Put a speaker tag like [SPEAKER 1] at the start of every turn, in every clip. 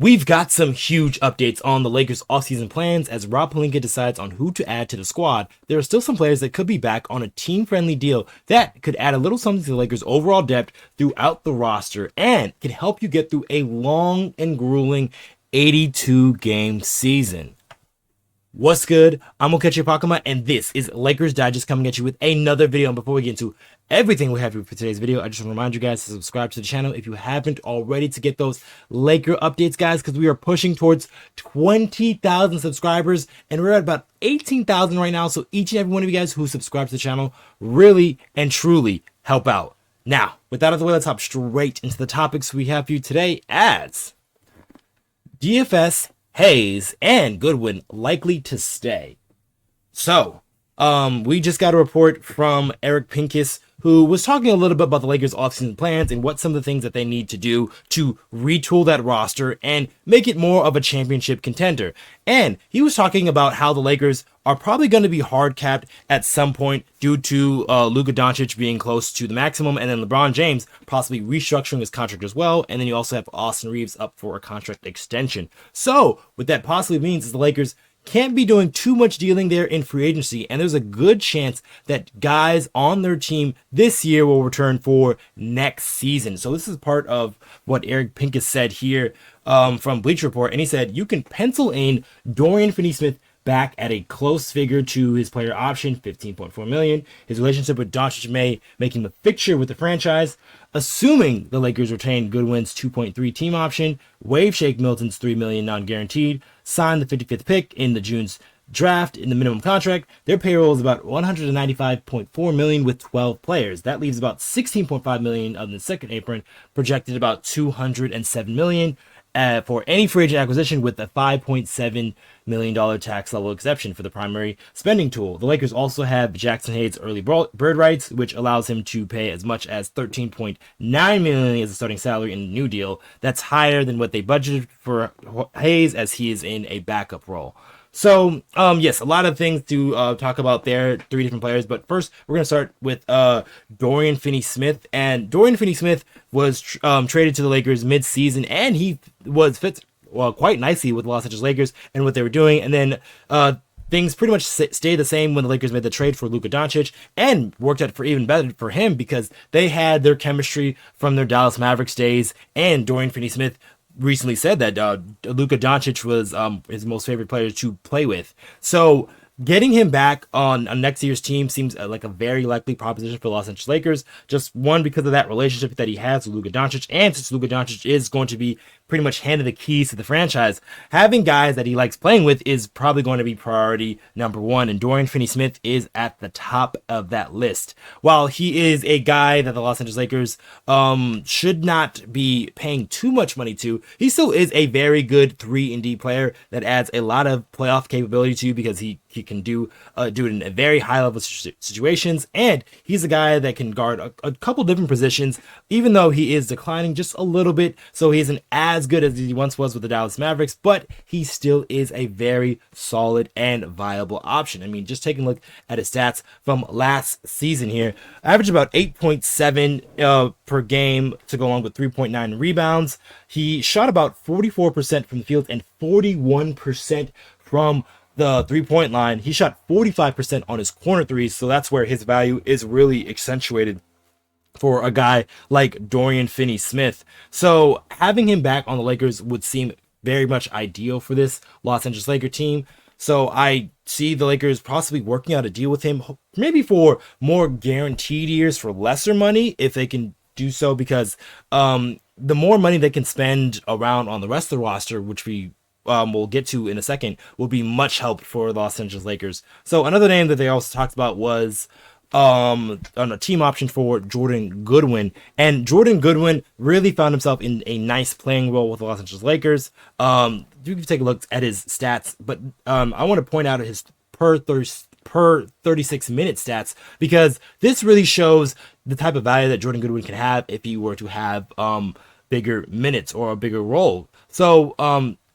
[SPEAKER 1] We've got some huge updates on the Lakers offseason plans as Rob Pelinka decides on who to add to the squad. There are still some players that could be back on a team-friendly deal that could add a little something to the Lakers' overall depth throughout the roster and can help you get through a long and grueling 82-game season. What's good? I'm Okechi Apakama, and this is Lakers Digest coming at you with another video. And before we get into everything we have for today's video, I just want to remind you guys to subscribe to the channel if you haven't already to get those Laker updates, guys, because we are pushing towards 20,000 subscribers, and we're at about 18,000 right now. So each and every one of you guys who subscribe to the channel really and truly help out. Now, with that out of the way, let's hop straight into the topics we have for you today as DFS Hayes and Goodwin likely to stay. So, we just got a report from Eric Pincus, who was talking a little bit about the Lakers' offseason plans and what some of the things that they need to do to retool that roster and make it more of a championship contender. And he was talking about how the Lakers are probably going to be hard capped at some point due to Luka Doncic being close to the maximum, and then LeBron James possibly restructuring his contract as well. And then you also have Austin Reaves up for a contract extension. So what that possibly means is the Lakers can't be doing too much dealing there in free agency, and there's a good chance that guys on their team this year will return for next season. So this is part of what Eric Pincus said here from Bleacher Report, and he said you can pencil in Dorian Finney-Smith back at a close figure to his player option, $15.4 million. His relationship with Doncic may make him a fixture with the franchise. Assuming the Lakers retain Goodwin's 2.3 team option, waive Shake Milton's $3 million non-guaranteed, sign the 55th pick in the June's draft in the minimum contract, their payroll is about $195.4 million with 12 players. That leaves about $16.5 million on the second apron, projected about $207 million. For any free agent acquisition with a $5.7 million tax level exception for the primary spending tool. The Lakers also have Jackson Hayes' early bird rights, which allows him to pay as much as $13.9 million as a starting salary in the new deal. That's higher than what they budgeted for Hayes, as he is in a backup role. So, yes, a lot of things to talk about there, three different players. But first, we're going to start with Dorian Finney-Smith. And Dorian Finney-Smith was traded to the Lakers mid-season, and he fits quite nicely with the Los Angeles Lakers and what they were doing. And then things pretty much stayed the same when the Lakers made the trade for Luka Doncic, and worked out for even better for him because they had their chemistry from their Dallas Mavericks days, and Dorian Finney-Smith recently said that Luka Doncic was his most favorite player to play with. So getting him back on next year's team seems like a very likely proposition for the Los Angeles Lakers. Just one, because of that relationship that he has with Luka Doncic, and since Luka Doncic is going to be pretty much handed the keys to the franchise, having guys that he likes playing with is probably going to be priority number one, and Dorian Finney-Smith is at the top of that list. While he is a guy that the Los Angeles Lakers should not be paying too much money to, he still is a very good 3-and-D player that adds a lot of playoff capability to you because he can do it in a very high level situations, and he's a guy that can guard a couple different positions, even though he is declining just a little bit, so he isn't as good as he once was with the Dallas Mavericks, but he still is a very solid and viable option. I mean, just taking a look at his stats from last season here, averaged about 8.7 per game to go along with 3.9 rebounds. He shot about 44% from the field and 41% from the three-point line. He shot 45% on his corner threes, so that's where his value is really accentuated for a guy like Dorian Finney-Smith. So having him back on the Lakers would seem very much ideal for this Los Angeles Laker team. So I see the Lakers possibly working out a deal with him, maybe for more guaranteed years for lesser money, if they can do so, because the more money they can spend around on the rest of the roster, which we'll get to in a second, will be much help for the Los Angeles Lakers. So another name that they also talked about was on a team option for Jordan Goodwin, and Jordan Goodwin really found himself in a nice playing role with the Los Angeles Lakers. You can take a look at his stats, but I want to point out his per 36 minute stats, because this really shows the type of value that Jordan Goodwin can have if he were to have bigger minutes or a bigger role. So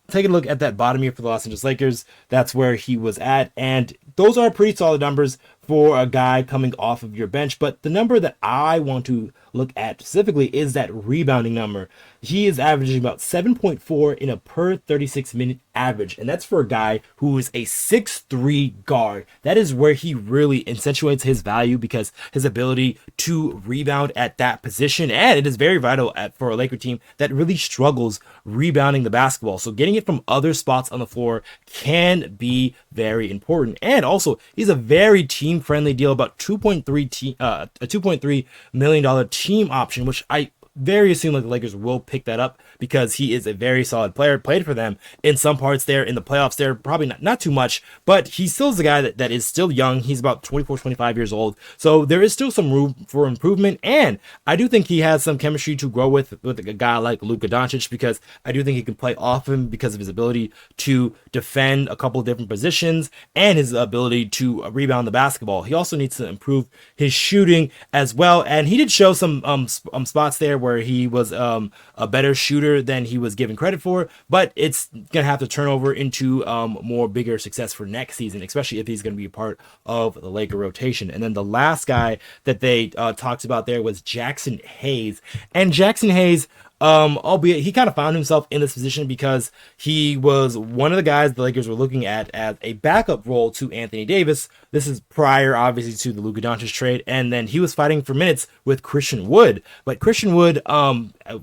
[SPEAKER 1] take a look at that bottom year for the Los Angeles Lakers. That's where he was at, and those are pretty solid numbers for a guy coming off of your bench. But the number that I want to look at specifically is that rebounding number. He is averaging about 7.4 in a per 36-minute average, and that's for a guy who is a 6'3 guard. That is where he really accentuates his value, because his ability to rebound at that position, and it is very vital for a Laker team that really struggles rebounding the basketball. So getting it from other spots on the floor can be very important. And also, he's a very team-friendly deal, about $2.3 million team option, which I very assume that the Lakers will pick that up, because he is a very solid player, played for them in some parts there in the playoffs there, probably not too much, but he still is a guy that is still young. He's about 24, 25 years old. So there is still some room for improvement. And I do think he has some chemistry to grow with a guy like Luka Doncic, because I do think he can play off him because of his ability to defend a couple of different positions and his ability to rebound the basketball. He also needs to improve his shooting as well. And he did show some spots there where he was a better shooter than he was given credit for, but it's gonna have to turn over into more bigger success for next season, especially if he's gonna be a part of the Laker rotation. And then the last guy that they talked about there was Jackson Hayes. And Jackson Hayes, albeit he kind of found himself in this position because he was one of the guys the Lakers were looking at as a backup role to Anthony Davis. This is prior, obviously, to the Luka Doncic trade, and then he was fighting for minutes with Christian Wood, but Christian Wood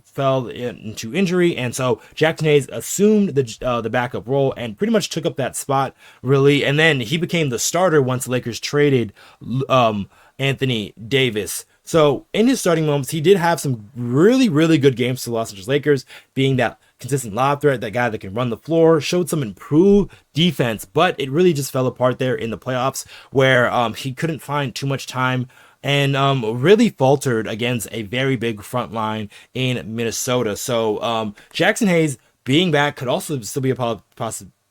[SPEAKER 1] fell into injury, and so Jackson Hayes assumed the backup role and pretty much took up that spot, really. And then he became the starter once the Lakers traded Anthony Davis. So in his starting moments, he did have some really, really good games to the Los Angeles Lakers, being that consistent lob threat, that guy that can run the floor, showed some improved defense, but it really just fell apart there in the playoffs, where he couldn't find too much time and really faltered against a very big front line in Minnesota. So Jackson Hayes being back could also still be a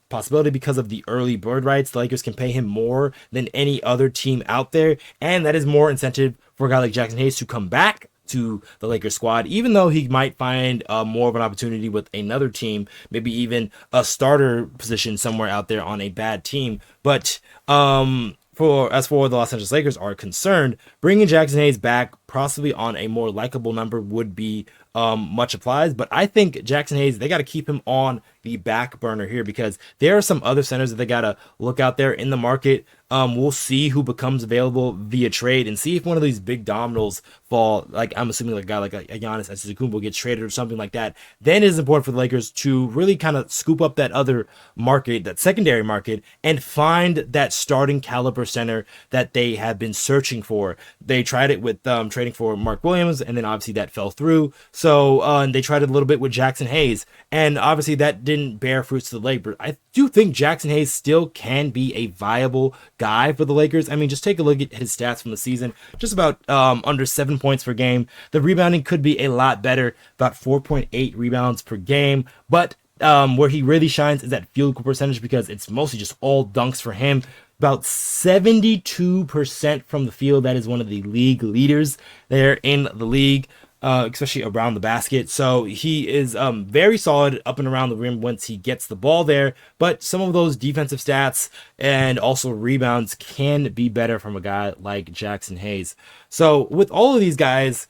[SPEAKER 1] possibility because of the early bird rights. The Lakers can pay him more than any other team out there, and that is more incentive for a guy like Jackson Hayes to come back to the Lakers squad, even though he might find more of an opportunity with another team, maybe even a starter position somewhere out there on a bad team. But as for the Los Angeles Lakers are concerned, bringing Jackson Hayes back, possibly on a more likable number, would be much applied. But I think Jackson Hayes, they got to keep him on the back burner here, because there are some other centers that they got to look out there in the market. We'll see who becomes available via trade and see if one of these big dominoes fall. Like, I'm assuming like a guy like a Giannis Antetokounmpo gets traded or something like that. Then it is important for the Lakers to really kind of scoop up that other market, that secondary market, and find that starting caliber center that they have been searching for. They tried it with trading for Mark Williams, and then obviously that fell through. So and they tried it a little bit with Jackson Hayes, and obviously that didn't bear fruits to the Lakers. I do think Jackson Hayes still can be a viable guy for the Lakers. I mean, just take a look at his stats from the season. Just about under 7 points per game. The rebounding could be a lot better, about 4.8 rebounds per game. But where he really shines is that field goal percentage, because it's mostly just all dunks for him. About 72% from the field. That is one of the league leaders there in the league, especially around the basket. So he is very solid up and around the rim once he gets the ball there. But some of those defensive stats and also rebounds can be better from a guy like Jackson Hayes. So with all of these guys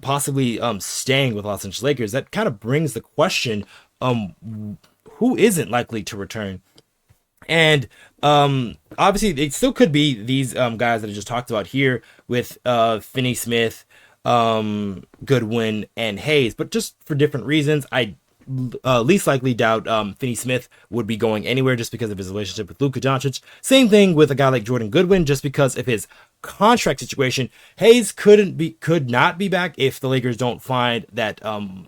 [SPEAKER 1] possibly staying with Los Angeles Lakers, that kind of brings the question, who isn't likely to return? And obviously it still could be these guys that I just talked about here with Finney-Smith, Goodwin, and Hayes, but just for different reasons. I least likely doubt Finney-Smith would be going anywhere just because of his relationship with Luka Doncic. Same thing with a guy like Jordan Goodwin, just because of his contract situation. Hayes could not be back if the Lakers don't find that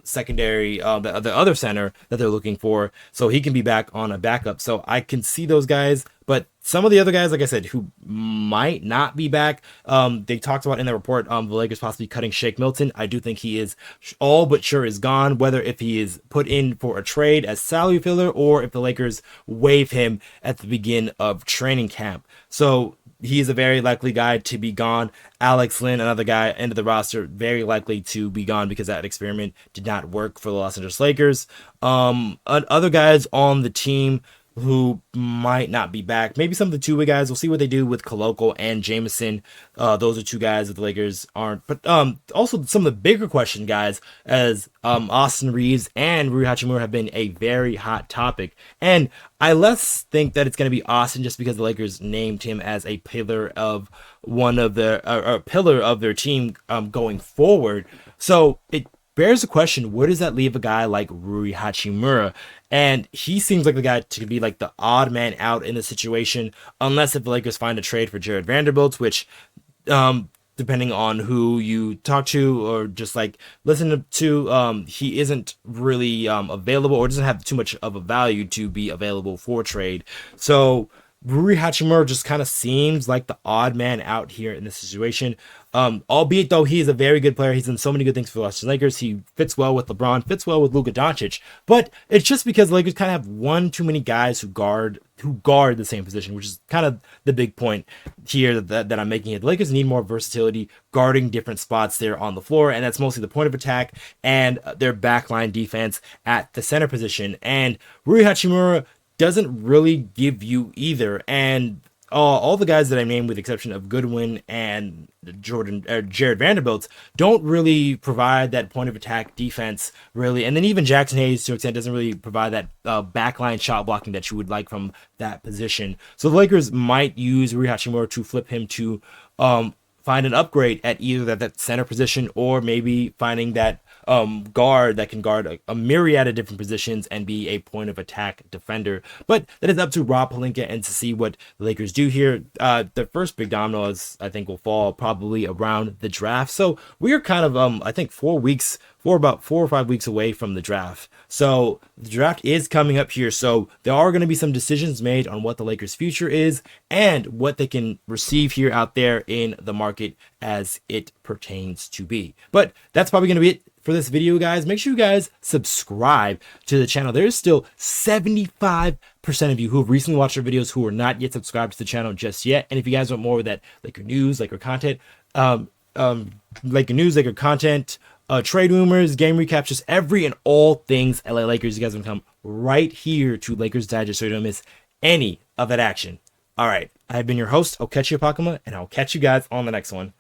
[SPEAKER 1] secondary, the other center that they're looking for, so he can be back on a backup. So I can see those guys, but some of the other guys, like I said, who might not be back, they talked about in the report, the Lakers possibly cutting Shake Milton. I do think he is all but sure is gone, whether if he is put in for a trade as salary filler or if the Lakers waive him at the beginning of training camp. So he is a very likely guy to be gone. Alex Lynn, another guy, end of the roster, very likely to be gone because that experiment did not work for the Los Angeles Lakers. Other guys on the team who might not be back. Maybe some of the two-way guys. We'll see what they do with Koloko and Jameson. Those are two guys that the Lakers aren't. But also some of the bigger question guys, as Austin Reaves and Rui Hachimura have been a very hot topic. And I less think that it's going to be Austin just because the Lakers named him as a pillar of one of their a pillar of their team going forward. So it bears the question, where does that leave a guy like Rui Hachimura? And he seems like the guy to be like the odd man out in the situation, unless if the Lakers find a trade for Jared Vanderbilt, which, depending on who you talk to or just like listen to, he isn't really available or doesn't have too much of a value to be available for trade. So Rui Hachimura just kind of seems like the odd man out here in this situation. Albeit though he is a very good player, he's done so many good things for the Los Angeles Lakers. He fits well with LeBron, fits well with Luka Doncic, but it's just because the Lakers kind of have one too many guys who guard the same position, which is kind of the big point here that I'm making here. The Lakers need more versatility guarding different spots there on the floor, and that's mostly the point of attack and their backline defense at the center position. And Rui Hachimura doesn't really give you either. And all the guys that I named, with the exception of Goodwin and Jared Vanderbilt, don't really provide that point of attack defense, really. And then even Jackson Hayes, to an extent, doesn't really provide that backline shot blocking that you would like from that position. So the Lakers might use Rui Hachimura to flip him to find an upgrade at either that center position, or maybe finding that guard that can guard a myriad of different positions and be a point of attack defender. But that is up to Rob Pelinka and to see what the Lakers do here. The first big domino is, I think, will fall probably around the draft. So we are kind of I think about 4 or 5 weeks away from the draft. So the draft is coming up here. So there are going to be some decisions made on what the Lakers' future is and what they can receive here out there in the market as it pertains to be. But that's probably going to be it for this video, guys. Make sure you guys subscribe to the channel. There is still 75% of you who have recently watched our videos who are not yet subscribed to the channel just yet. And if you guys want more of that Laker news, Laker content, trade rumors, game recaps, just every and all things LA Lakers, you guys can come right here to Lakers Digest so you don't miss any of that action. All right, I've been your host, Okechi Apakama, and I'll catch you guys on the next one.